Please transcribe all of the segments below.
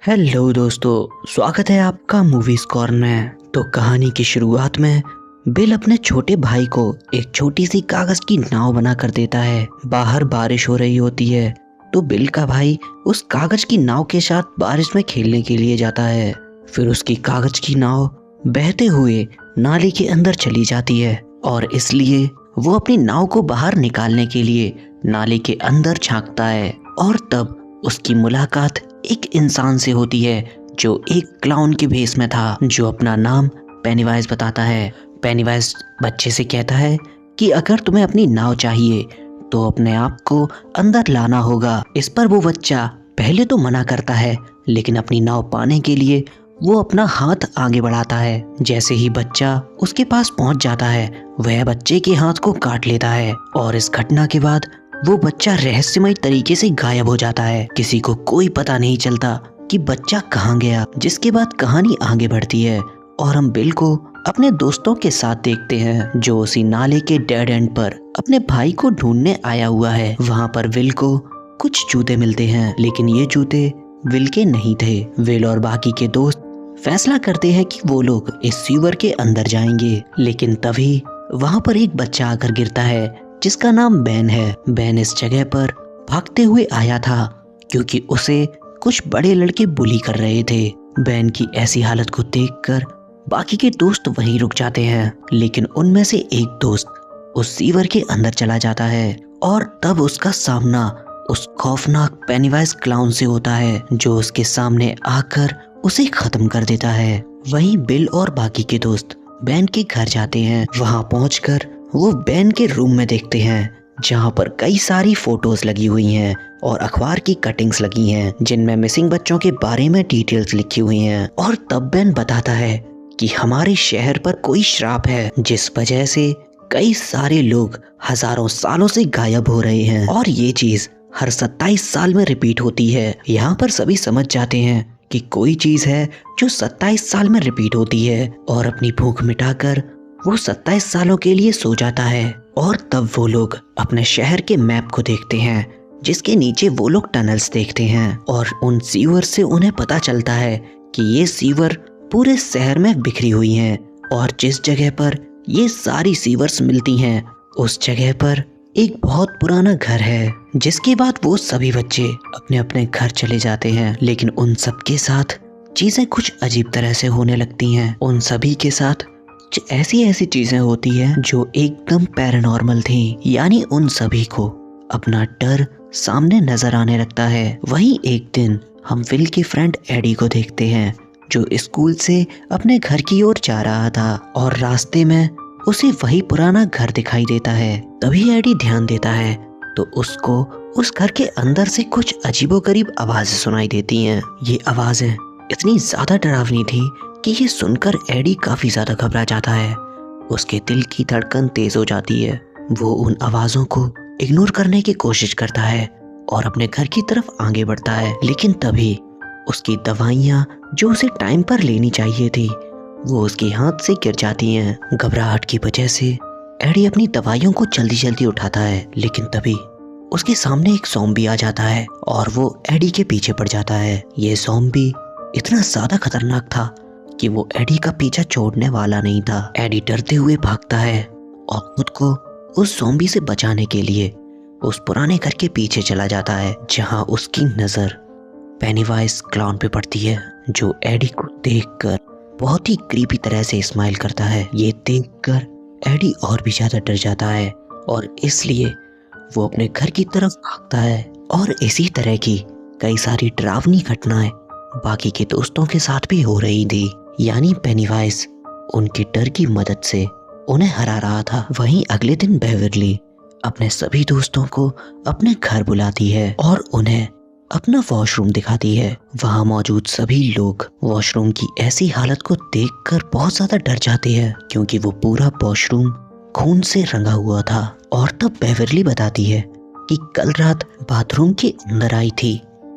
Hello दोस्तों, स्वागत है आपका मूवीज कॉर्नर में। तो कहानी की शुरुआत में बिल अपने छोटे भाई को एक छोटी सी कागज की नाव बना कर देता है। बाहर बारिश हो रही होती है तो बिल का भाई उस कागज की नाव के साथ बारिश में खेलने के लिए जाता है। फिर उसकी कागज की नाव बहते हुए नाले के अंदर चली जाती है और इसलिए वो अपनी नाव को बाहर निकालने के लिए नाले के अंदर झांकता है और तब उसकी मुलाकात एक इंसान से होती है जो एक क्लाउन के भेष में था, जो अपना नाम पेनीवाइज बताता है। पेनीवाइज बच्चे से कहता है कि अगर तुम्हें अपनी नाव चाहिए तो अपने आप को अंदर लाना होगा। इस पर वो बच्चा पहले तो मना करता है, लेकिन अपनी नाव पाने के लिए वो अपना हाथ आगे बढ़ाता है। जैसे ही बच्चा उसके पास पहुंच जाता है, वह बच्चे के हाथ को काट लेता है और इस घटना के बाद वो बच्चा रहस्यमय तरीके से गायब हो जाता है। किसी को कोई पता नहीं चलता कि बच्चा कहाँ गया। जिसके बाद कहानी आगे बढ़ती है और हम बिल को अपने दोस्तों के साथ देखते हैं, जो उसी नाले के डेड एंड पर अपने भाई को ढूंढने आया हुआ है। वहाँ पर विल को कुछ जूते मिलते हैं, लेकिन ये जूते विल के नहीं थे। विल और बाकी के दोस्त फैसला करते हैं कि वो लोग इस सीवर के अंदर जाएंगे, लेकिन तभी वहाँ पर एक बच्चा आकर गिरता है जिसका नाम बेन है। बेन इस जगह पर भागते हुए आया था क्योंकि उसे कुछ बड़े लड़के बुली कर रहे थे। बेन की ऐसी हालत को देखकर बाकी के दोस्त वहीं रुक जाते हैं, लेकिन उनमें से एक दोस्त उस सीवर के अंदर चला जाता है और तब उसका सामना उस खौफनाक पेनीवाइज क्लाउन से होता है, जो उसके सामने आकर उसे खत्म कर देता है। वहीं बिल और बाकी के दोस्त बेन के घर जाते हैं। वहां पहुंचकर वो बेन के रूम में देखते हैं, जहां पर कई सारी फोटोज लगी हुई हैं और अखबार की कटिंग्स लगी हैं, जिनमें मिसिंग बच्चों के बारे में डिटेल्स लिखी हुई हैं। और तब बेन बताता है कि हमारे शहर पर कोई श्राप है, जिस वजह से कई सारे लोग हजारों सालों से गायब हो रहे हैं और ये चीज हर 27 साल में रिपीट होती है। यहाँ पर सभी समझ जाते हैं कि कोई चीज है जो 27 साल में रिपीट होती है और अपनी भूख मिटाकर वो 27 सालों के लिए सो जाता है। और तब वो लोग अपने शहर के मैप को देखते हैं, जिसके नीचे वो लोग टनल्स देखते हैं और उन सीवर से उन्हें पता चलता है कि ये सीवर पूरे शहर में बिखरी हुई हैं और जिस जगह पर ये सारी सीवर्स मिलती हैं उस जगह पर एक बहुत पुराना घर है। जिसके बाद वो सभी बच्चे अपने अपने घर चले जाते हैं, लेकिन उन सब के साथ चीजें कुछ अजीब तरह से होने लगती हैं। उन सभी के साथ ऐसी चीजें होती हैं जो एकदम पैरानॉर्मल थी, यानी उन सभी को अपना डर सामने नजर आने लगता है। वहीं एक दिन हम विल के फ्रेंड एडी को देखते हैं, जो स्कूल से अपने घर की ओर जा रहा था और रास्ते में उसे वही पुराना घर दिखाई देता है। तभी एडी ध्यान देता है तो उसको उस घर के अंदर से कुछ अजीबोगरीब आवाजें सुनाई देती हैं। ये आवाजें इतनी ज्यादा डरावनी थी कि ये सुनकर एडी काफी ज्यादा घबरा जाता है। उसके दिल की धड़कन तेज हो जाती है। वो उन आवाजों को इग्नोर करने की कोशिश करता है और अपने घर की तरफ आगे बढ़ता है, लेकिन तभी उसकी दवाइयाँ जो उसे टाइम पर लेनी चाहिए थी वो उसके हाथ से गिर जाती हैं। घबराहट की वजह से एडी अपनी दवाइयों को जल्दी जल्दी उठाता है, लेकिन तभी उसके सामने एक ज़ॉम्बी आ जाता है और वो एडी के पीछे पड़ जाता है। ये ज़ॉम्बी इतना ज्यादा खतरनाक था कि वो एडी का पीछा छोड़ने वाला नहीं था। एडी डरते हुए भागता है और खुद को उस ज़ॉम्बी से बचाने के लिए उस पुराने घर के पीछे चला जाता है, जहां उसकी नजर पेनीवाइज क्लाउन पे पड़ती है, जो एडी को देखकर बहुत ही क्रीपी तरह से स्माइल करता है। ये देखकर एडी और भी ज्यादा डर जाता है और इसलिए वो अपने घर की तरफ भागता है। और इसी तरह की कई सारी डरावनी घटनाएं बाकी के दोस्तों के साथ भी हो रही थी, यानी पेनीवाइज उनके डर की मदद से उन्हें हरा रहा था। वहीं अगले दिन बेवरली अपने सभी दोस्तों को अपने घर बुलाती है और उन्हें अपना वॉशरूम दिखाती है। वहां मौजूद सभी लोग वॉशरूम की ऐसी हालत को देखकर बहुत ज्यादा डर जाते हैं, क्योंकि वो पूरा वॉशरूम खून से रंगा हुआ था। और तब बेवरली बताती है कि कल रात बाथरूम के अंदर आई थी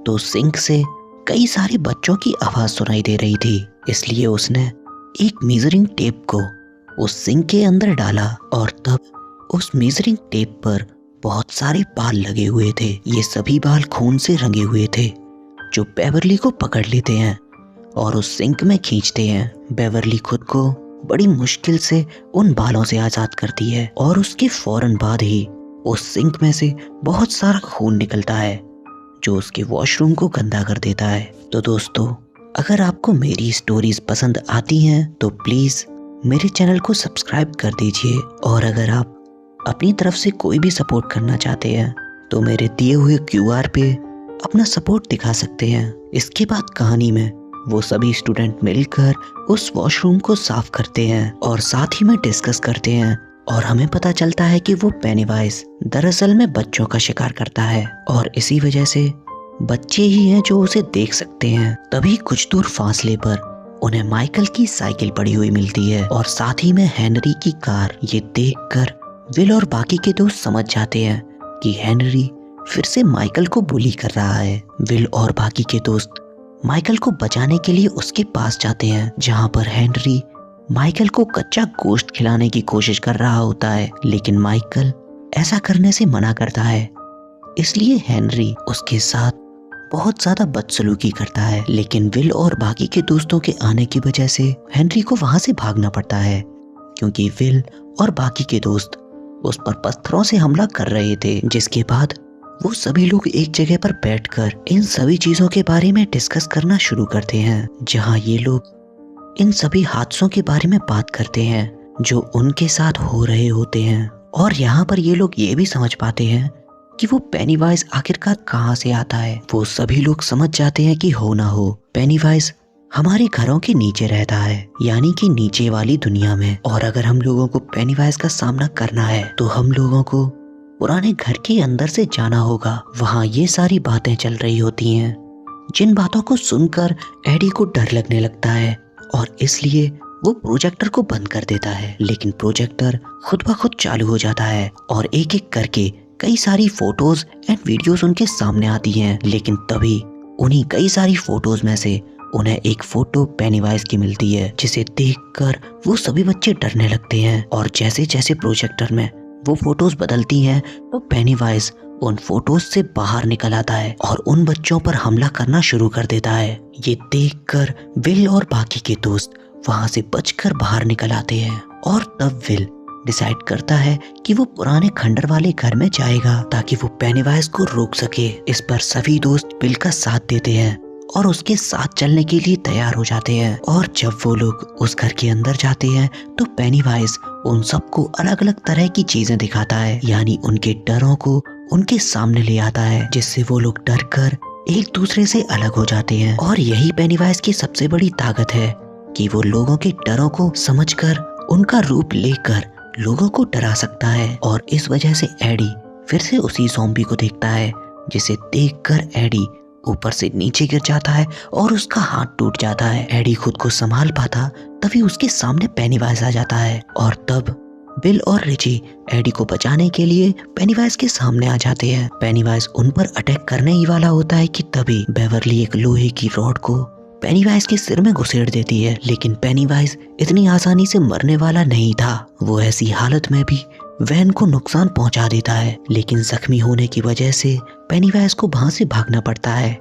तो सिंक से कई सारे बच्चों की आवाज सुनाई दे रही थी, इसलिए उसने एक मेजरिंग टेप को उस सिंक के अंदर डाला और तब उस मेजरिंग टेप पर बहुत सारे बाल लगे हुए थे। ये सभी बाल खून से रंगे हुए थे जो बेवरली को पकड़ लेते हैं और उस सिंक में खींचते हैं। बेवरली खुद को बड़ी मुश्किल से उन बालों से आज़ाद करती है और उसके फौरन बाद ही उस सिंक में से बहुत सारा खून निकलता है जो उसके वॉशरूम को गंदा कर देता है। तो दोस्तों, अगर आपको मेरी स्टोरीज पसंद आती हैं तो प्लीज़ मेरे चैनल को सब्सक्राइब कर दीजिए, और अगर आप अपनी तरफ से कोई भी सपोर्ट करना चाहते हैं तो मेरे दिए हुए QR पे अपना सपोर्ट दिखा सकते हैं। इसके बाद कहानी में वो सभी स्टूडेंट मिलकर उस वॉशरूम को साफ करते हैं और साथ ही में डिस्कस करते हैं, और हमें पता चलता है कि वो पेनीवाइज दरअसल में बच्चों का शिकार करता है और इसी वजह से बच्चे ही हैं जो उसे देख सकते हैं। तभी कुछ दूर फासले पर उन्हें माइकल की साइकिल पड़ी हुई मिलती है और साथ ही में हेनरी की कार। ये देखकर विल और बाकी के दोस्त समझ जाते हैं कि हेनरी फिर से माइकल को बुली कर रहा है। विल और बाकी के दोस्त माइकल को बचाने के लिए उसके पास जाते हैं, जहां पर हेनरी माइकल को कच्चा गोश्त खिलाने की कोशिश कर रहा होता है, लेकिन माइकल ऐसा करने से मना करता है। इसलिए हेनरी उसके साथ बहुत ज्यादा बदसलूकी करता है, लेकिन विल और बाकी के दोस्तों के आने की वजह से हेनरी को वहां से भागना पड़ता है, क्योंकि विल और बाकी के दोस्त उस पर पत्थरों से हमला कर रहे थे। जिसके बाद वो सभी लोग एक जगह पर बैठकर इन सभी चीजों के बारे में डिस्कस करना शुरू करते हैं, जहां ये लोग इन सभी हादसों के बारे में बात करते हैं जो उनके साथ हो रहे होते हैं। और यहाँ पर ये लोग ये भी समझ पाते हैं कि वो पेनीवाइज आखिरकार कहाँ से आता है। वो सभी लोग समझ जाते हैं कि हो ना हो पेनीवाइज हमारे घरों के नीचे रहता है, यानी कि नीचे वाली दुनिया में, और अगर हम लोगों को पेनीवाइज का सामना करना है तो हम लोगों को पुराने घर के अंदर से जाना होगा। वहाँ ये सारी बातें चल रही होती हैं, जिन बातों को सुनकर एडी को डर लगने लगता है और इसलिए वो प्रोजेक्टर को बंद कर देता है। लेकिन प्रोजेक्टर खुद ब खुद चालू हो जाता है और एक एक करके कई सारी फोटोज एंड वीडियोस उनके सामने आती हैं। लेकिन तभी उन्हीं कई सारी फोटोज में से उन्हें एक फोटो पेनीवाइज की मिलती है, जिसे देखकर वो सभी बच्चे डरने लगते हैं। और जैसे जैसे प्रोजेक्टर में वो फोटोज बदलती हैं तो पेनीवाइज उन फोटोज से बाहर निकल आता है और उन बच्चों पर हमला करना शुरू कर देता है। ये देखकर विल और बाकी के दोस्त वहां से बचकर बाहर निकल आते हैं, और तब विल डिसाइड करता है कि वो पुराने खंडर वाले घर में जाएगा ताकि वो पेनीवाइज को रोक सके। इस पर सभी दोस्त विल का साथ देते हैं और उसके साथ चलने के लिए तैयार हो जाते हैं। और जब वो लोग उस घर के अंदर जाते हैं तो पेनीवाइज उन सबको अलग अलग तरह की चीजें दिखाता है, यानी उनके डरों को उनके सामने ले आता है, जिससे वो लोग डर कर एक दूसरे से अलग हो जाते हैं। और यही पेनीवाइज की सबसे बड़ी ताकत है कि वो लोगों के डरों को समझकर उनका रूप लेकर लोगों को डरा सकता है। और इस वजह से एडी फिर से उसी ज़ॉम्बी को देखता है, जिसे देखकर एडी ऊपर से नीचे गिर जाता है और उसका हाथ टूट जाता है। एडी खुद को संभाल पाता तभी उसके सामने पेनीवाइज आ जाता है, और तब बिल और रिची एडी को बचाने के लिए पेनीवाइज के सामने आ जाते हैं। पेनीवाइज उन पर अटैक करने ही वाला होता है कि तभी बेवरली एक लोहे की रॉड को पेनीवाइज के सिर में घुसेड़ देती है, लेकिन पेनीवाइज इतनी आसानी से मरने वाला नहीं था। वो ऐसी हालत में भी वैन को नुकसान पहुंचा देता है, लेकिन जख्मी होने की वजह से पेनीवाइज को वहां से भागना पड़ता है।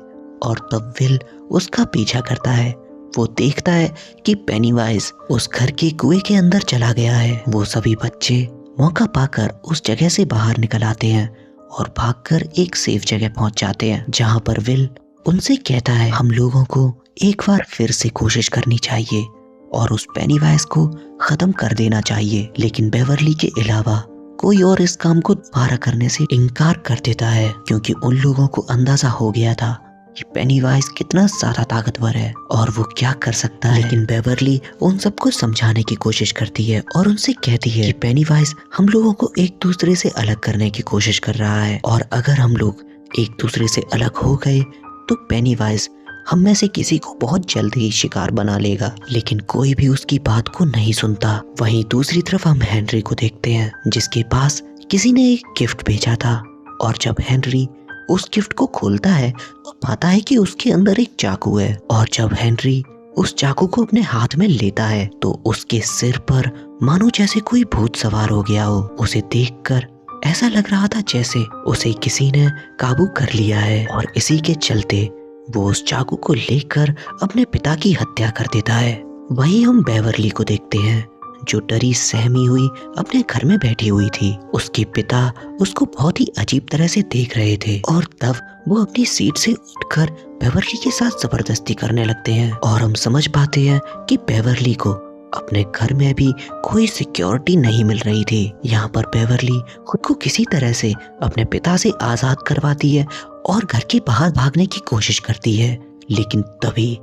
और तब विल उसका पीछा करता है। वो देखता है कि पेनीवाइज उस घर के कुएं के अंदर चला गया है। वो सभी बच्चे मौका पाकर उस जगह से बाहर निकल आते हैं और भागकर एक सेफ जगह पहुंच जाते हैं, जहां पर विल उनसे कहता है हम लोगों को एक बार फिर से कोशिश करनी चाहिए और उस पेनीवाइज को खत्म कर देना चाहिए। लेकिन बेवरली के अलावा कोई और इस काम को दोबारा करने से इनकार कर देता है, क्योंकि उन लोगों को अंदाजा हो गया था कि पेनीवाइज कितना ज्यादा ताकतवर है और वो क्या कर सकता है। लेकिन बेवरली उन सबको समझाने की कोशिश करती है और उनसे कहती है कि पेनीवाइज हम लोगों को एक दूसरे से अलग करने की कोशिश कर रहा है, और अगर हम लोग एक दूसरे से अलग हो गए तो पेनीवाइज हम में से किसी को बहुत जल्द ही शिकार बना लेगा। लेकिन कोई भी उसकी बात को नहीं सुनता। वहीं दूसरी तरफ हम हेनरी को देखते हैं, जिसके पास किसी ने एक गिफ्ट भेजा था, और जब हेनरी उस गिफ्ट को खोलता है तो पाता है कि उसके अंदर एक चाकू है। और जब हेनरी उस चाकू को अपने हाथ में लेता है तो उसके सिर पर मानो जैसे कोई भूत सवार हो गया हो। उसे देखकर ऐसा लग रहा था जैसे उसे किसी ने काबू कर लिया है, और इसी के चलते वो उस चाकू को लेकर अपने पिता की हत्या कर देता है। वहीं हम बेवरली को देखते हैं जो डरी सहमी हुई अपने घर में बैठी हुई थी। उसके पिता उसको बहुत ही अजीब तरह से देख रहे थे और तब वो अपनी सीट से उठकर बेवरली के साथ जबरदस्ती करने लगते हैं और हम समझ पाते हैं कि बेवरली को अपने घर में भी कोई सिक्योरिटी नहीं मिल रही थी। यहाँ पर बेवरली खुद को किसी तरह से अपने पिता से आजाद करवाती है और घर के बाहर भागने की कोशिश करती है, लेकिन तभी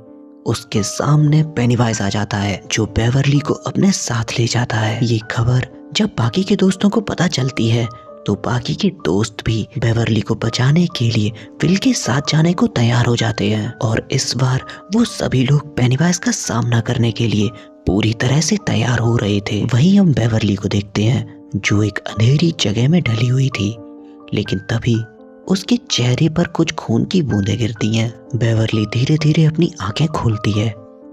उसके सामने पेनीवाइज आ जाता है जो बेवरली को अपने साथ ले जाता है। ये खबर जब बाकी के दोस्तों को पता चलती है तो बाकी के दोस्त भी बेवरली को बचाने के लिए विल के साथ जाने को तैयार हो जाते हैं और इस बार वो सभी लोग पेनीवाइज का सामना करने के लिए पूरी तरह से तैयार हो रहे थे। वहीं हम बेवरली को देखते हैं जो एक अंधेरी जगह में ढली हुई थी, लेकिन तभी उसके चेहरे पर कुछ खून की बूंदें गिरती हैं। बेवरली धीरे धीरे अपनी आंखें खोलती है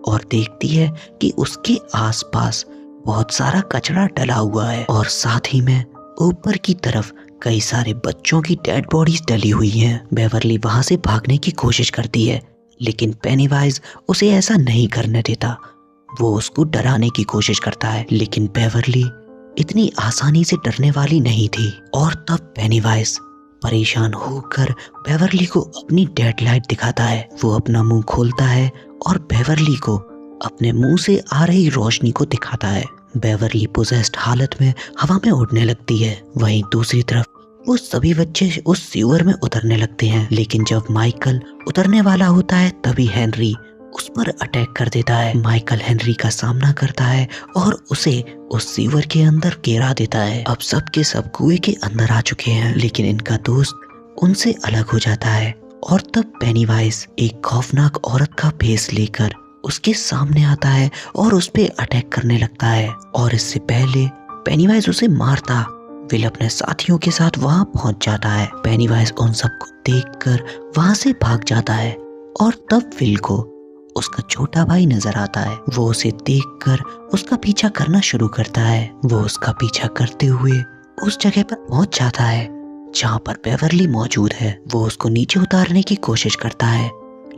और देखती है कि उसके आसपास बहुत सारा कचरा डला हुआ है और साथ ही में ऊपर की तरफ कई सारे बच्चों की डेड बॉडीज डली हुई हैं। बेवरली वहां से भागने की कोशिश करती है, लेकिन पेनीवाइज उसे ऐसा नहीं करने देता। वो उसको डराने की कोशिश करता है, लेकिन बेवरली इतनी आसानी से डरने वाली नहीं थी और तब पेनीवाइज परेशान होकर बेवरली को अपनी डेड लाइट दिखाता है। वो अपना मुंह खोलता है और बेवरली को अपने मुंह से आ रही रोशनी को दिखाता है। बेवरली पोजेस्ड हालत में हवा में उड़ने लगती है। वहीं दूसरी तरफ वो सभी बच्चे उस सीवर में उतरने लगते हैं, लेकिन जब माइकल उतरने वाला होता है तभी हेनरी उस पर अटैक कर देता है। माइकल हेनरी का सामना करता है और उसे उस सीवर के अंदर गिरा देता है। अब सब के सब कुएं के अंदर आ चुके हैं, लेकिन इनका दोस्त उनसे अलग हो जाता है और तब पेनीवाइज एक खौफनाक औरत का भेस लेकर उसके सामने आता है और उस पे अटैक करने लगता है। और इससे पहले पेनीवाइज उसे मारता, विल अपने साथियों के साथ वहां पहुंच जाता है। पेनीवाइज उन सबको देखकर वहां से भाग जाता है और तब विल को उसका छोटा भाई नजर आता है। वो उसे देखकर उसका पीछा करना शुरू करता है। वो उसका पीछा करते हुए उस जगह पर पहुंच जाता है जहां पर बेवरली मौजूद है। वो उसको नीचे उतारने की कोशिश करता है,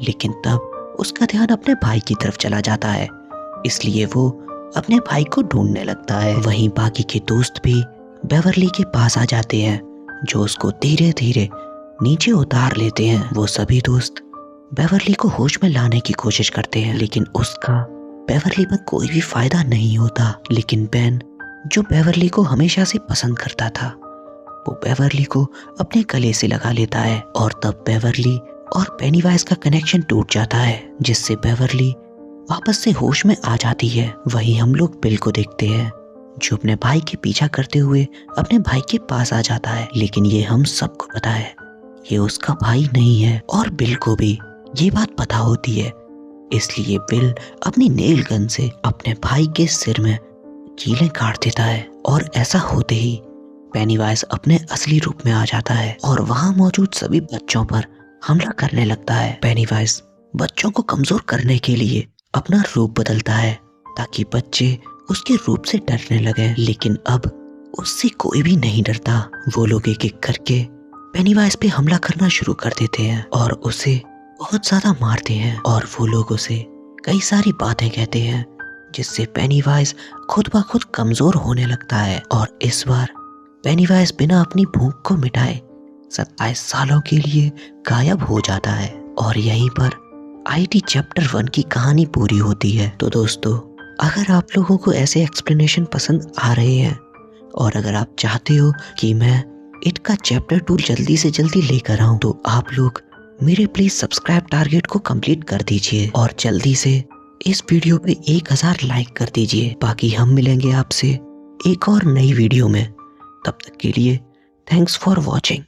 लेकिन तब उसका ध्यान अपने भाई की तरफ चला जाता है, इसलिए वो अपने भाई को ढूंढने लगता है। वहीं बाकी के दोस्त भी बेवरली के पास आ जाते हैं जो उसको धीरे धीरे नीचे उतार लेते हैं। वो सभी दोस्त बेवरली को होश में लाने की कोशिश करते हैं, लेकिन उसका बेवरली में कोई भी फायदा नहीं होता। लेकिन बेन जो बेवरली को हमेशा से पसंद करता था, वो बेवरली को अपने गले से लगा लेता है और तब बेवरली और पेनीवाइज का कनेक्शन टूट जाता है, जिससे बेवरली वापस से होश में आ जाती है। वहीं हम लोग बिल को देखते हैं जो अपने भाई के पीछा करते हुए अपने भाई के पास आ जाता है, लेकिन ये हम सबको पता है ये उसका भाई नहीं है और बिल को भी ये बात पता होती है। इसलिए बिल अपनी नेल गन से अपने भाई के सिर में कीलें काट देता है और ऐसा होते ही पेनीवाइज अपने असली रूप में आ जाता है और वहां मौजूद सभी बच्चों पर हमला करने लगता है। पेनीवाइज बच्चों को कमजोर करने के लिए अपना रूप बदलता है ताकि बच्चे उसके रूप से डरने लगे, लेकिन अब उससे कोई भी नहीं डरता। वो लोग एक एक करके पेनीवाइज पे हमला करना शुरू कर देते हैं और उसे बहुत ज्यादा मारते हैं और वो लोग उसे कई सारी बातें कहते हैं, जिससे पेनीवाइज खुद ब खुद कमजोर होने लगता है और इस बार पेनीवाइज बिना अपनी भूख को मिटाए 27 सालों के लिए गायब हो जाता है। और यहीं पर IT चैप्टर 1 की कहानी पूरी होती है। तो दोस्तों, अगर आप लोगों को ऐसे एक्सप्लेनेशन पसंद आ रहे हैं और अगर आप चाहते हो कि मैं इट का चैप्टर 2 जल्दी से जल्दी लेकर आऊं, तो आप लोग मेरे प्लीज सब्सक्राइब टारगेट को कंप्लीट कर दीजिए और जल्दी से इस वीडियो पे 1000 लाइक कर दीजिए। बाकी हम मिलेंगे आपसे एक और नई वीडियो में। तब तक के लिए थैंक्स फॉर वॉचिंग।